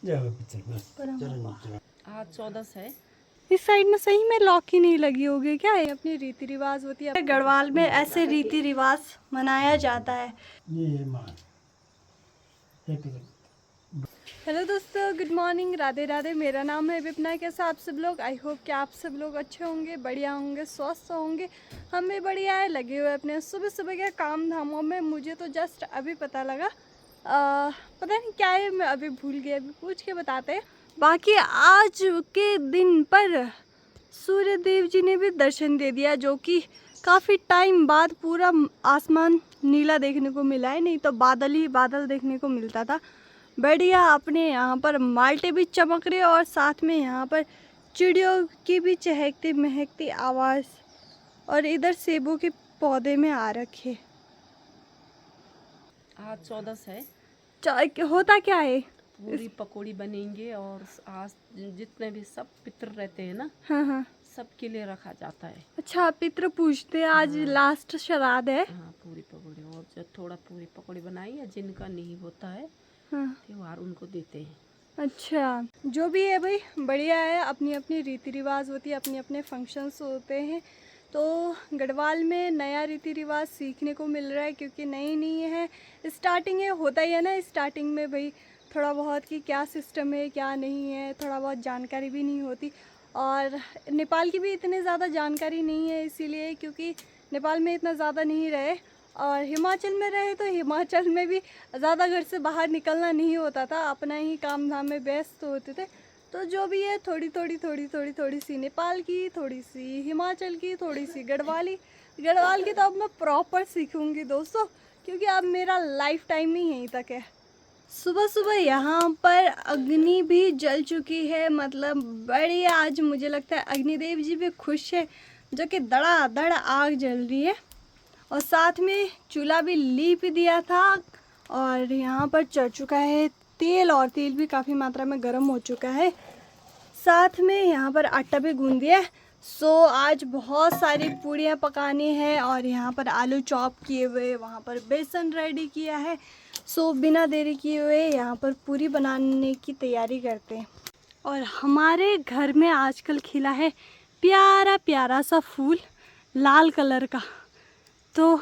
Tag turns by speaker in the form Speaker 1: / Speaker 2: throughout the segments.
Speaker 1: आज 14 है।
Speaker 2: इस साइड में सही में लॉक ही नहीं लगी होगी क्या? ये अपनी रीति रिवाज होती है, गढ़वाल में ऐसे रीति रिवाज मनाया जाता है। हेलो दोस्तों, गुड मॉर्निंग, राधे राधे। मेरा नाम है विपना। कैसे आप सब लोग? आई होप कि आप सब लोग अच्छे होंगे, बढ़िया होंगे, स्वस्थ होंगे। हम भी बढ़िया है, लगे हुए अपने सुबह सुबह के काम धामों में। मुझे तो जस्ट अभी पता लगा, पता नहीं क्या है, मैं अभी भूल गई, अभी पूछ के बताते हैं। बाकी आज के दिन पर सूर्य देव जी ने भी दर्शन दे दिया, जो कि काफ़ी टाइम बाद पूरा आसमान नीला देखने को मिला है, नहीं तो बादल ही बादल देखने को मिलता था। बढ़िया, अपने यहाँ पर माल्टे भी चमक रहे और साथ में यहाँ पर चिड़ियों की भी चहकती महकती आवाज़, और इधर सेबों के पौधे में आ रखे।
Speaker 1: आज 14 है।
Speaker 2: होता क्या है?
Speaker 1: पूरी पकौड़ी बनेंगे और आज जितने भी सब पितर रहते हैं ना,
Speaker 2: हाँ,
Speaker 1: सबके लिए रखा जाता है।
Speaker 2: अच्छा, पितृ पूजते हैं आज। हाँ। लास्ट श्राद्ध है।
Speaker 1: हाँ, पूरी पकौड़ी, और जो थोड़ा पूरी पकौड़ी बनाई है, जिनका नहीं होता है
Speaker 2: हाँ,
Speaker 1: त्योहार उनको देते हैं।
Speaker 2: अच्छा, जो भी है भाई, बढ़िया है। अपनी अपनी रीति रिवाज होती है, अपने अपने फंक्शंस होते हैं। तो गढ़वाल में नया रीति रिवाज सीखने को मिल रहा है, क्योंकि नई नहीं है, स्टार्टिंग है। होता ही है ना स्टार्टिंग में भाई, थोड़ा बहुत कि क्या सिस्टम है क्या नहीं है, थोड़ा बहुत जानकारी भी नहीं होती। और नेपाल की भी इतनी ज़्यादा जानकारी नहीं है, इसीलिए, क्योंकि नेपाल में इतना ज़्यादा नहीं रहे। और हिमाचल में रहे तो हिमाचल में भी ज़्यादा घर से बाहर निकलना नहीं होता था, अपना ही काम धाम में व्यस्त होते थे। तो जो भी है, थोड़ी थोड़ी सी नेपाल की, थोड़ी सी हिमाचल की, थोड़ी सी गढ़वाल की तो अब मैं प्रॉपर सीखूंगी दोस्तों, क्योंकि अब मेरा लाइफ टाइम ही यहीं तक है। सुबह सुबह यहाँ पर अग्नि भी जल चुकी है, मतलब बढ़िया। आज मुझे लगता है अग्निदेव जी भी खुश है, जो कि धड़ाधड़ आग जल रही है। और साथ में चूल्हा भी लीप दिया था, और यहाँ पर चढ़ चुका है तेल, और तेल भी काफ़ी मात्रा में गर्म हो चुका है। साथ में यहाँ पर आटा भी गूंद दिया है। सो आज बहुत सारी पूड़ियाँ पकानी है, और यहाँ पर आलू चॉप किए हुए, वहाँ पर बेसन रेडी किया है। सो बिना देरी किए हुए यहाँ पर पूरी बनाने की तैयारी करते हैं। और हमारे घर में आजकल खिला है प्यारा प्यारा सा फूल, लाल कलर का। तो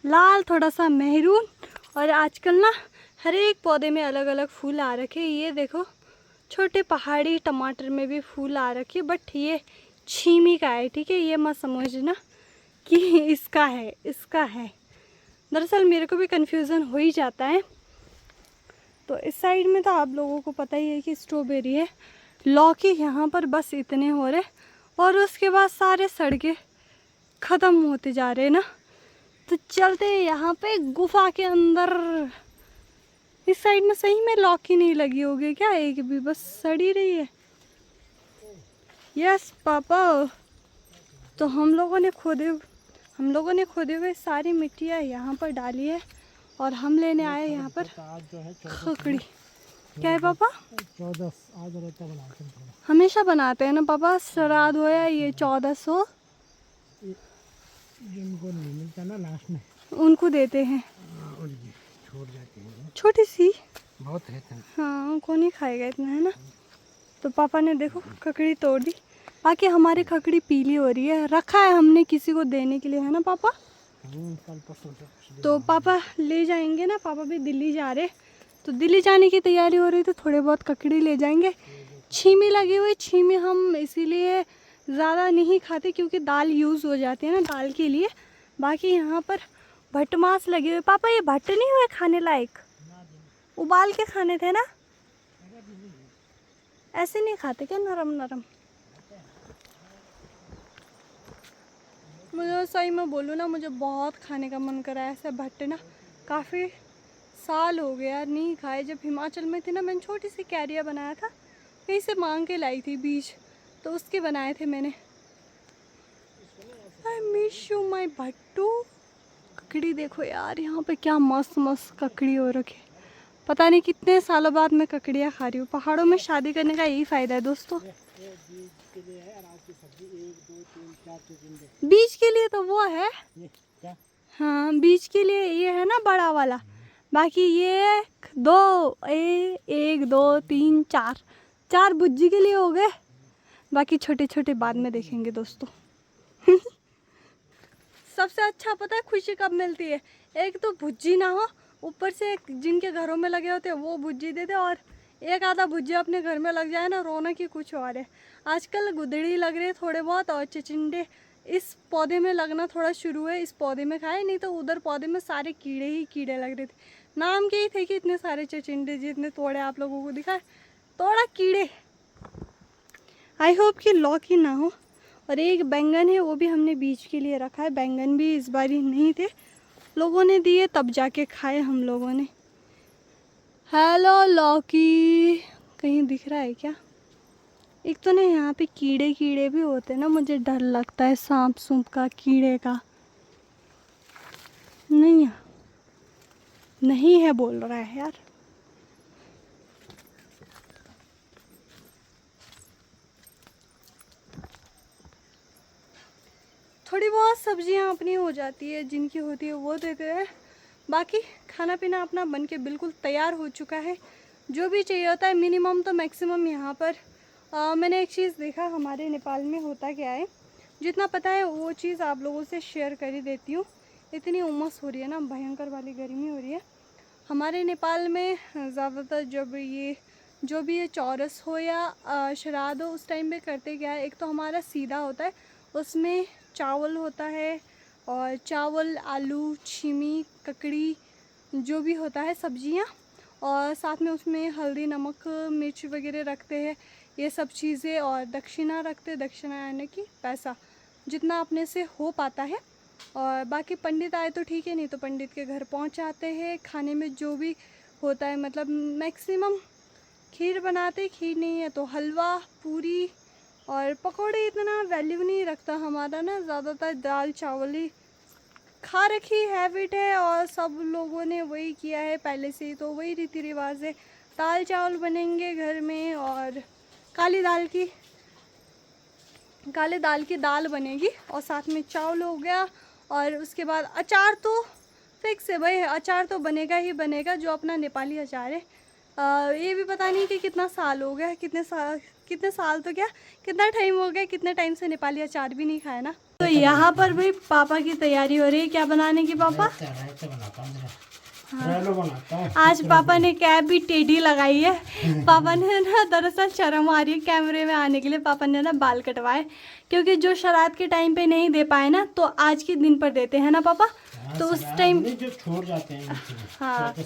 Speaker 2: लाल, थोड़ा सा मेहरून, और आजकल ना हर एक पौधे में अलग अलग फूल आ रखे। ये देखो, छोटे पहाड़ी टमाटर में भी फूल आ रखे, बट ये छीमी का है, ठीक है? ये मत समझना कि इसका है। दरअसल मेरे को भी कन्फ्यूज़न हो ही जाता है। तो इस साइड में तो आप लोगों को पता ही है कि स्ट्रॉबेरी है। लौकी यहाँ पर बस इतने हो रहे, और उसके बाद सारे सड़के ख़त्म होते जा रहे ना। तो चलते हैं यहाँ पे गुफा के अंदर। इस साइड में सही में लॉक ही नहीं लगी होगी क्या? एक भी, बस सड़ी रही है। Yes papa. तो हम लोगों ने खोदे हुए सारी मिट्टियाँ यहाँ पर डाली है, और हम लेने आए यहाँ पर खकड़ी। क्या है पापा?
Speaker 3: 14 आज रहता बनाते हैं,
Speaker 2: हमेशा बनाते हैं ना पापा, श्राद्ध हो या ये 1400
Speaker 3: जिनको नहीं मिलता ना लास्ट में,
Speaker 2: उनको देते हैं।
Speaker 3: और ये छोड़ जाते हैं,
Speaker 2: छोटी सी
Speaker 3: बहुत रहता है।
Speaker 2: हाँ, कौन ही खाएगा इतना, है ना? तो पापा ने देखो खकड़ी तोड़ दी। बाकी हमारी खकड़ी पीली हो रही है, रखा है हमने किसी को देने के लिए, है ना पापा?
Speaker 3: कल परसों से
Speaker 2: तो पापा ले जाएंगे ना, पापा भी दिल्ली जा रहे, तो दिल्ली जाने की तैयारी हो रही, तो थोड़े बहुत ककड़ी ले जाएंगे। छीमी लगी हुई, छीमी हम इसीलिए ज़्यादा नहीं खाते क्योंकि दाल यूज़ हो जाती है ना, दाल के लिए। बाकी यहाँ पर भट्ट मांस लगे हुए। पापा ये भट्ट नहीं हुए खाने लायक? उबाल के खाने थे ना, ऐसे नहीं खाते क्या नरम नरम? मुझे सही में बोलूँ ना, मुझे बहुत खाने का मन करा है ऐसे भट्टे ना। काफ़ी साल हो गया यार नहीं खाए। जब हिमाचल में थी ना, मैंने छोटी सी कैरिया बनाया था, कहीं से मांग के लाई थी बीज, तो उसके बनाए थे मैंने। आई मिस यू माई भट्टू। ककड़ी देखो यार, यहाँ पे क्या मस्त मस्त ककड़ी हो रखे। पता नहीं कितने सालों बाद मैं ककड़ियाँ खा रही हूँ। पहाड़ों में शादी करने का यही फ़ायदा है दोस्तों। बीज के लिए तो वो है, हाँ बीज के लिए ये है ना बड़ा वाला, बाकी ये एक दो तीन चार भुज्जी के लिए हो गए, बाकी छोटे छोटे बाद में देखेंगे दोस्तों। सबसे अच्छा पता है खुशी कब मिलती है, एक तो भुज्जी ना हो, ऊपर से जिनके घरों में लगे होते हैं वो भुज्जी दे दे, और एक आधा भुज्जी अपने घर में लग जाए ना, रौनक ही कुछ और है। आजकल गुदड़ी लग रही है थोड़े बहुत, और चिचिंडे इस पौधे में लगना थोड़ा शुरू है, इस पौधे में खाए, नहीं तो उधर पौधे में सारे कीड़े ही कीड़े लग रहे थे। नाम के ही थे कि इतने सारे चिचिंडे जितने तोड़े आप लोगों को दिखाए, तोड़ा कीड़े। आई होप कि लॉक ही ना हो। और एक बैंगन है, वो भी हमने बीज के लिए रखा है। बैंगन भी इस बार ही नहीं थे, लोगों ने दिए तब जाके खाए हम लोगों ने। हेलो लौकी, कहीं दिख रहा है क्या? एक तो ना यहाँ पे कीड़े कीड़े भी होते हैं ना, मुझे डर लगता है सांप सूप का, कीड़े का। नहीं है बोल रहा है यार। थोड़ी बहुत सब्जियां अपनी हो जाती है, जिनकी होती है वो देते हैं। बाकी खाना पीना अपना बन के बिल्कुल तैयार हो चुका है। जो भी चाहिए होता है मिनिमम तो मैक्सिमम यहाँ पर मैंने एक चीज़ देखा, हमारे नेपाल में होता क्या है, जितना पता है वो चीज़ आप लोगों से शेयर कर ही देती हूँ। इतनी उमस हो रही है ना, भयंकर वाली गर्मी हो रही है हमारे नेपाल में। ज़्यादातर जब ये जो भी ये चौरस हो या श्राद्ध हो, उस टाइम पे करते क्या है, एक तो हमारा सीधा होता है, उसमें चावल होता है, और चावल आलू छीमी ककड़ी जो भी होता है सब्जियां, और साथ में उसमें हल्दी नमक मिर्च वगैरह रखते हैं, ये सब चीज़ें। और दक्षिणा रखते, दक्षिणा यानी कि पैसा जितना अपने से हो पाता है। और बाकी पंडित आए तो ठीक है, नहीं तो पंडित के घर पहुंचाते हैं। खाने में जो भी होता है, मतलब मैक्सिमम खीर बनाते, खीर नहीं है तो हलवा पूरी और पकोड़े इतना वैल्यू नहीं रखता हमारा ना, ज़्यादातर दाल चावल ही खा रखी हैबिट है, और सब लोगों ने वही किया है पहले से ही, तो वही रीति रिवाज है। दाल चावल बनेंगे घर में, और काली दाल की दाल बनेगी, और साथ में चावल हो गया। और उसके बाद अचार तो फिक्स है भाई, अचार तो बनेगा ही बनेगा, जो अपना नेपाली अचार है। ये भी पता नहीं कि कितना साल हो गया, कितने साल तो क्या, कितना टाइम हो गया, कितने टाइम से नेपाली अचार भी नहीं खाया ना। तो यहाँ पर भाई पापा की तैयारी हो रही है, क्या बनाने की पापा? आज पापा ने कैप भी टेढ़ी लगाई है। पापा ने ना दरअसल शर्म आ रही है कैमरे में आने के लिए, पापा ने ना बाल कटवाए, क्योंकि जो श्राद्ध के टाइम पे नहीं दे पाए ना, तो आज के दिन पर देते हैं ना पापा। तो उस टाइम
Speaker 3: जो छोड़ जाते हैं,
Speaker 2: हाँ,
Speaker 3: है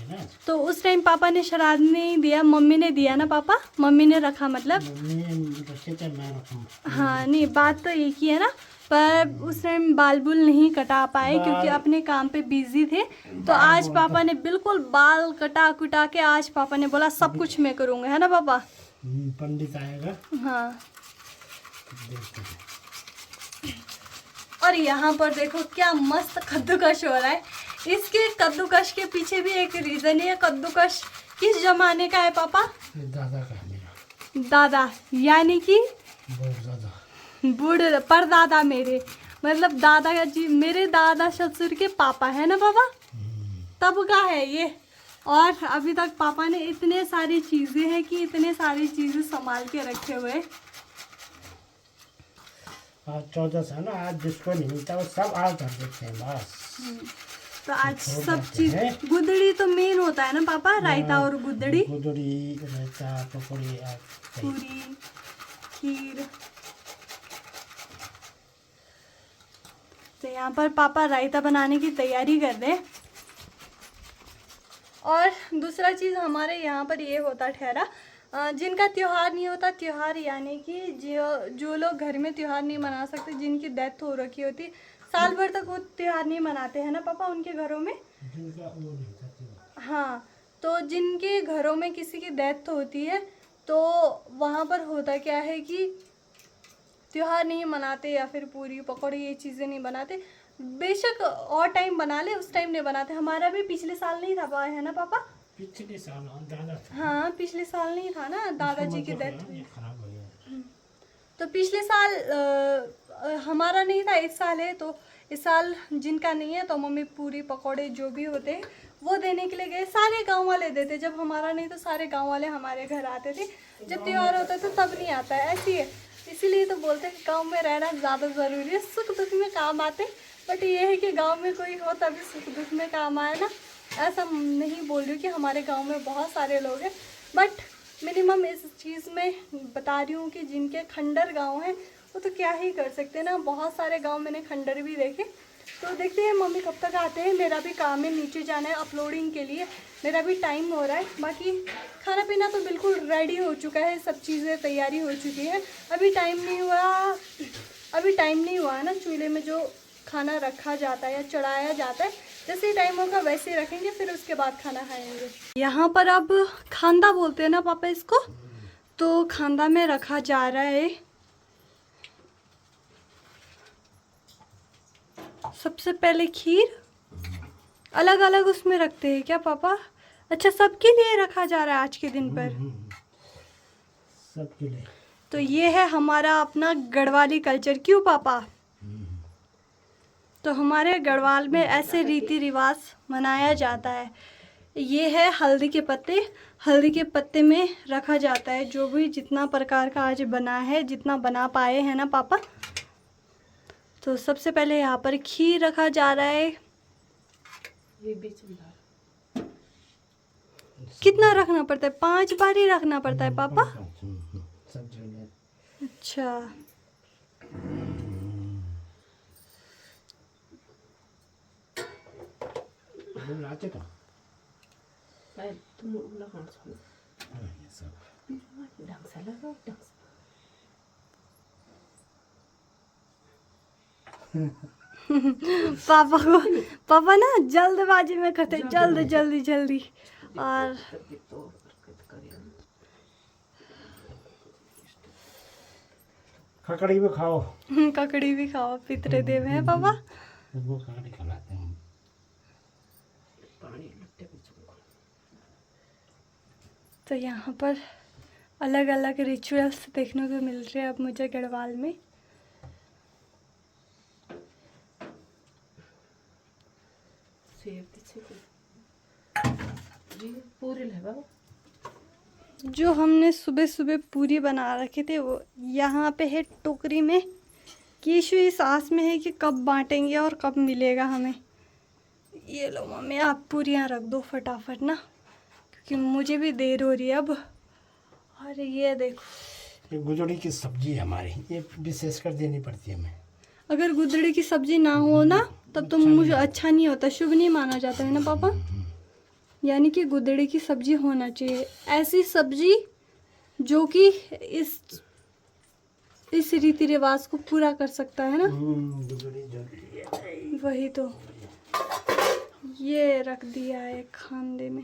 Speaker 3: ना,
Speaker 2: तो उस टाइम पापा ने श्राद्ध नहीं दिया, मम्मी ने दिया ना पापा, मम्मी ने रखा मतलब। हाँ नहीं, बात तो एक ही है ना, पर उस टाइम बाल बुल नहीं कटा पाए क्योंकि अपने काम पे बिजी थे। तो आज पापा ने बिल्कुल बाल कटा कुटा के, आज पापा ने बोला सब कुछ मैं करूँगा, है ना पापा?
Speaker 3: पंडित आएगा।
Speaker 2: हाँ। और यहाँ पर देखो क्या मस्त कद्दूकश हो रहा है। इसके कद्दूकश के पीछे भी एक रीजन है। कद्दूकश किस जमाने का है पापा?
Speaker 3: दादा का मेरा।
Speaker 2: दादा यानी कि बूढ़ परदादा मेरे, मतलब दादा जी, मेरे दादा ससुर के पापा है ना पापा, तब का है ये। और अभी तक पापा ने इतने सारी चीजें हैं कि इतने सारी चीजें संभाल के रखे हुए।
Speaker 3: आज 14 है ना, आज जिसको नहीं मिलता वो सब आज धर देते हैं बस।
Speaker 2: तो आज सब चीज, गुदड़ी तो मेन होता है ना पापा, रायता और गुदड़ी,
Speaker 3: रायता पकौड़ी
Speaker 2: पूरी खीर। तो यहाँ पर पापा रायता बनाने की तैयारी कर रहे हैं। और दूसरा चीज़ हमारे यहाँ पर ये होता ठहरा, जिनका त्योहार नहीं होता, त्योहार यानी कि जो लोग घर में त्योहार नहीं मना सकते, जिनकी डेथ हो रखी होती, साल भर तक वो त्योहार नहीं मनाते हैं ना पापा उनके घरों में। हाँ, तो जिनके घरों में किसी की डेथ होती है, तो वहाँ पर होता क्या है कि त्योहार नहीं मनाते, या फिर पूरी पकौड़ी ये चीज़ें नहीं बनाते। बेशक और टाइम बना ले, उस टाइम नहीं बनाते। हमारा भी पिछले साल नहीं था, है ना पापा?
Speaker 3: पिछले साल दादा था।
Speaker 2: हाँ, पिछले साल नहीं था ना, दादाजी की डेथ।
Speaker 3: खराब हो गया।
Speaker 2: तो पिछले साल हमारा नहीं था, इस साल है। तो इस साल जिनका नहीं है, तो मम्मी पूरी पकौड़े जो भी होते हैं वो देने के लिए गए। सारे गांव वाले देते, जब हमारा नहीं तो सारे गांव वाले हमारे घर आते थे। जब त्योहार होता था तब नहीं आता है, ऐसी है। इसीलिए तो बोलते हैं कि गाँव में रहना ज़्यादा ज़रूरी है, सुख दुख में काम आते। बट ये है कि गाँव में कोई हो तभी सुख दुख में काम आए ना। ऐसा नहीं बोल रही हूँ कि हमारे गाँव में बहुत सारे लोग हैं, बट मिनिमम इस चीज़ में बता रही हूँ कि जिनके खंडर गांव हैं वो तो क्या ही कर सकते हैं ना। बहुत सारे गांव मैंने खंडर भी देखे। तो देखते हैं मम्मी कब तक आते हैं। मेरा भी काम है, नीचे जाना है अपलोडिंग के लिए, मेरा भी टाइम हो रहा है। बाकी खाना पीना तो बिल्कुल रेडी हो चुका है, सब चीज़ें तैयारी हो चुकी है। अभी टाइम नहीं हुआ है ना चूल्हे में जो खाना रखा जाता है या चढ़ाया जाता है। जैसे ही टाइम होगा वैसे ही रखेंगे, फिर उसके बाद खाना खाएंगे। यहाँ पर अब खांदा बोलते हैं ना पापा इसको, तो खांदा में रखा जा रहा है। सबसे पहले खीर अलग अलग उसमें रखते हैं क्या पापा? अच्छा, सबके लिए रखा जा रहा है आज के दिन पर।
Speaker 3: सबके लिए।
Speaker 2: तो ये है हमारा अपना गढ़वाली कल्चर, क्यों पापा? तो हमारे गढ़वाल में ऐसे रीति रिवाज मनाया जाता है। ये है हल्दी के पत्ते, हल्दी के पत्ते में रखा जाता है जो भी जितना प्रकार का आज बना है, जितना बना पाए हैं ना पापा। तो सबसे पहले यहाँ पर खीर रखा जा रहा है।
Speaker 1: ये बीच में
Speaker 2: कितना रखना पड़ता है? 5 बार ही रखना पड़ता है पापा?
Speaker 3: सब जगह।
Speaker 2: अच्छा,
Speaker 3: लाते का
Speaker 1: तुम लगा छोड़
Speaker 3: सब
Speaker 1: ढंग से लगाओ, ढंग से।
Speaker 2: पापा ना जल्दबाजी में करते, जल्दी और
Speaker 3: खकड़ी भी खाओ।
Speaker 2: ककड़ी भी खाओ, पितरे देव हैं पापा।
Speaker 3: वो खकड़ी खिलाते हैं।
Speaker 1: पानी लुट्टे भी चुको।
Speaker 2: तो यहाँ पर अलग अलग रिचुअल्स देखने को मिल रहे हैं अब मुझे गढ़वाल में।
Speaker 1: सेब पीछे को जी पूरी ले बाबा।
Speaker 2: जो हमने सुबह सुबह पूरी बना रखे थे वो यहाँ पे है टोकरी में। कीशु इस आस में है कि कब बांटेंगे और कब मिलेगा हमें। ये लो मम्मी, आप पूरियाँ रख दो फटाफट ना, क्योंकि मुझे भी देर हो रही है अब। अरे ये देखो,
Speaker 3: ये गुजड़ी की सब्जी है हमारी, ये विशेष कर देनी पड़ती है हमें।
Speaker 2: अगर गुदड़ी की सब्जी ना हो ना तब तो मुझे अच्छा नहीं होता, शुभ नहीं माना जाता है ना पापा। यानी कि गुदड़ी की सब्जी होना चाहिए, ऐसी सब्जी जो कि इस रीति रिवाज को पूरा कर सकता है ना।
Speaker 3: गुजड़ी जरूरी है।
Speaker 2: वही तो, ये रख दिया है खांदे में।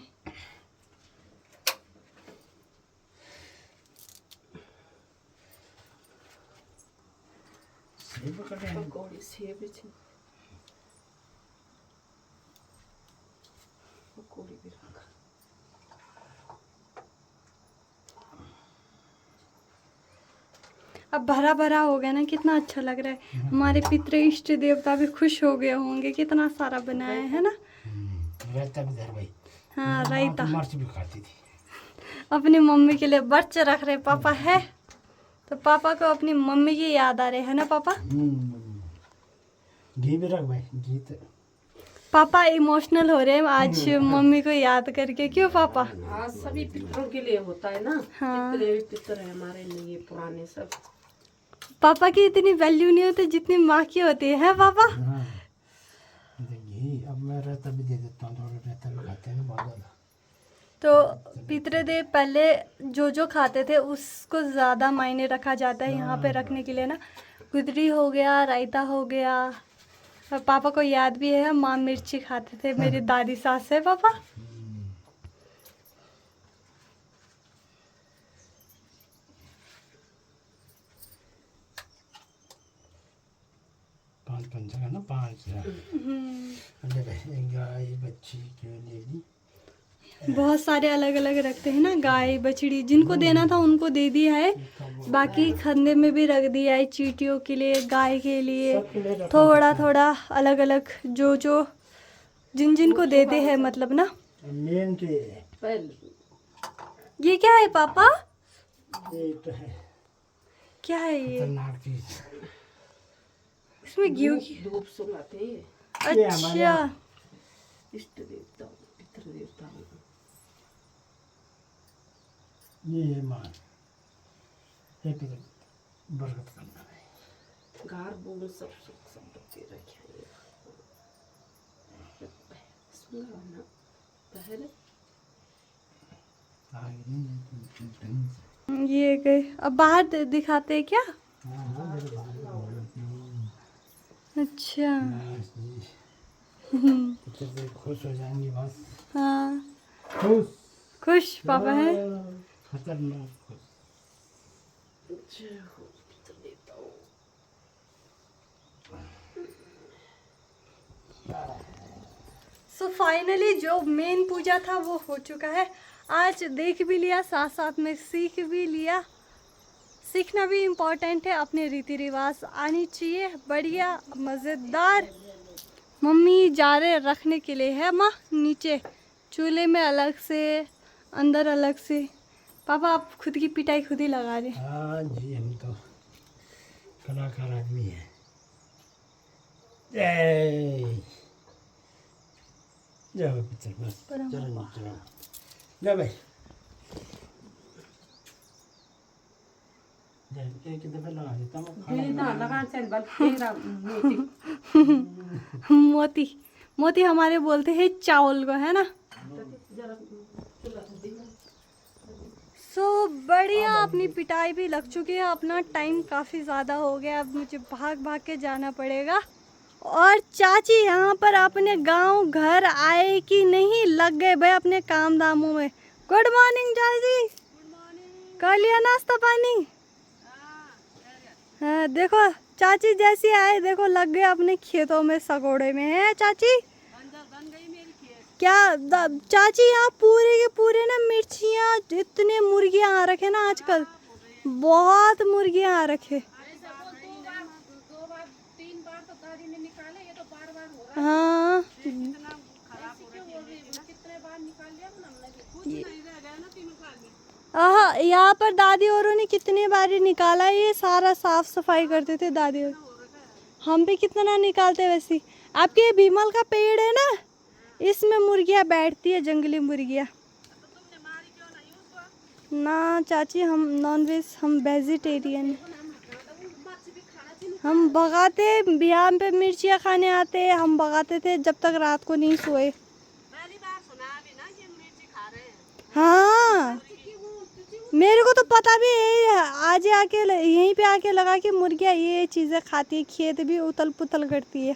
Speaker 3: सेब कटे हैं।
Speaker 1: पकौड़ी सेब पीछे पकौड़ी भी रखा।
Speaker 2: अब भरा भरा हो गया ना, कितना अच्छा लग रहा है। हमारे पितृ इष्ट देवता भी खुश हो गए होंगे, कितना सारा बनाया है ना।
Speaker 3: रायता भी धर भाई।
Speaker 2: हाँ, रायता
Speaker 3: मिर्च भी खाती थी।
Speaker 2: अपनी मम्मी के लिए बर्च रख रहे पापा है, तो पापा को अपनी मम्मी की याद आ रही है ना पापा।
Speaker 3: घी भी रख भाई, घी तो
Speaker 2: पापा इमोशनल हो रहे हैं आज मम्मी को याद करके, क्यों पापा?
Speaker 1: हाँ, सभी पितरों के लिए होता है ना।
Speaker 2: हाँ।
Speaker 1: जितने भी पितर है हमारे लिए पुराने सब।
Speaker 2: पापा की इतनी वैल्यू नहीं होती जितनी माँ की होती है पापा।
Speaker 3: हाँ। घी अब मैं रायता भी दे देता हूँ, थोड़ा रायता भी खाते हैं ना बहुत ज़्यादा।
Speaker 2: तो पितृदेव पहले जो खाते थे उसको ज़्यादा मायने रखा जाता है यहाँ पे रखने के लिए ना। गुदड़ी हो गया, रायता हो गया। और पापा को याद भी है, माँ मिर्ची खाते थे, मेरी दादी सास है पापा।
Speaker 3: 5 पंचा का ना 5 गाय बच्ची क्यों लेगी।
Speaker 2: बहुत सारे अलग अलग रखते हैं ना, गाय बछड़ी, जिनको देना था उनको दे दिया है। बाकी खंदे में भी रख दिया है, चींटियों के लिए, गाय के लिए, थोड़ा थोड़ा अलग अलग जो जिन जिन को देते हैं मतलब ना।
Speaker 3: मेन तो ये है।
Speaker 1: पहले
Speaker 2: ये क्या है पापा?
Speaker 3: ये तो है
Speaker 2: क्या है ये?
Speaker 3: खतरनाक चीज।
Speaker 2: इसमें घी की।
Speaker 1: धूप सुनाते हैं
Speaker 3: ये हमारे
Speaker 2: अच्छा
Speaker 3: यहाँ
Speaker 1: इष्ट देवता पितृ देवता।
Speaker 3: ये है मान, ये फिर बरकत करना है।
Speaker 1: गार बोल सब सुख संपत्ति रखे सुना ना पहले
Speaker 3: आगे नहीं
Speaker 2: ये गए। अब बाहर दिखाते हैं क्या? अच्छा
Speaker 3: तो फिर खुश हो जाएंगी बस।
Speaker 2: हाँ
Speaker 3: खुश
Speaker 2: खुश पापा है।
Speaker 3: खतरनाक खुश।
Speaker 1: जय हो पितृ देवताओं।
Speaker 2: सो फाइनली जो मेन पूजा था वो हो चुका है। आज देख भी लिया, साथ साथ में सीख भी लिया। सीखना भी इम्पोर्टेंट है, अपने रीति रिवाज आनी चाहिए बढ़िया मज़ेदार। मम्मी जा रहे रखने के लिए है माँ नीचे, चूल्हे में अलग से अंदर अलग से। पापा आप खुद की पिटाई खुद ही लगा रहे।
Speaker 3: हाँ जी, हम तो कलाकार आदमी है। जय जय हो पितर, बस चलो चलो जा भाई। एक दफे लगा देता हूँ खाना
Speaker 1: लगान से बल तेरा मोती
Speaker 2: मोती मोती हमारे बोलते हैं चावल को, है ना। सो बढ़िया, अपनी पिटाई भी लग चुकी है। अपना टाइम काफ़ी ज़्यादा हो गया, अब मुझे भाग भाग के जाना पड़ेगा। और चाची यहाँ पर अपने गांव घर आए कि नहीं, लग गए भाई अपने काम दामों में। गुड मॉर्निंग चाची, कर लिया नाश्ता पानी? हाँ देखो चाची जैसी आए, देखो लग गए अपने खेतों में सकोड़े में। है चाची क्या चाची यहाँ पूरे के पूरे ना मिर्चियाँ, इतने मुर्गियाँ आ रखे ना आजकल, बहुत मुर्गियाँ आ रखे। हाँ यहाँ पर दादी औरों ने कितने बार निकाला, ये सारा साफ सफाई करते थे दादी और। हम भी कितना निकालते वैसे। आपके ये भीमल का पेड़ है ना, इसमें मुर्गियाँ बैठती है, जंगली मुर्गियाँ। ना चाची हम नॉन वेज, हम वेजिटेरियन। हम भगाते, बिहार पे मिर्चियाँ खाने आते, हम भगाते थे जब तक रात को नहीं सोए। हाँ मेरे को तो पता भी है, आज आके यहीं पे आके लगा कि मुर्गियाँ ये चीज़ें खाती है, खेत भी उथल पुथल करती है।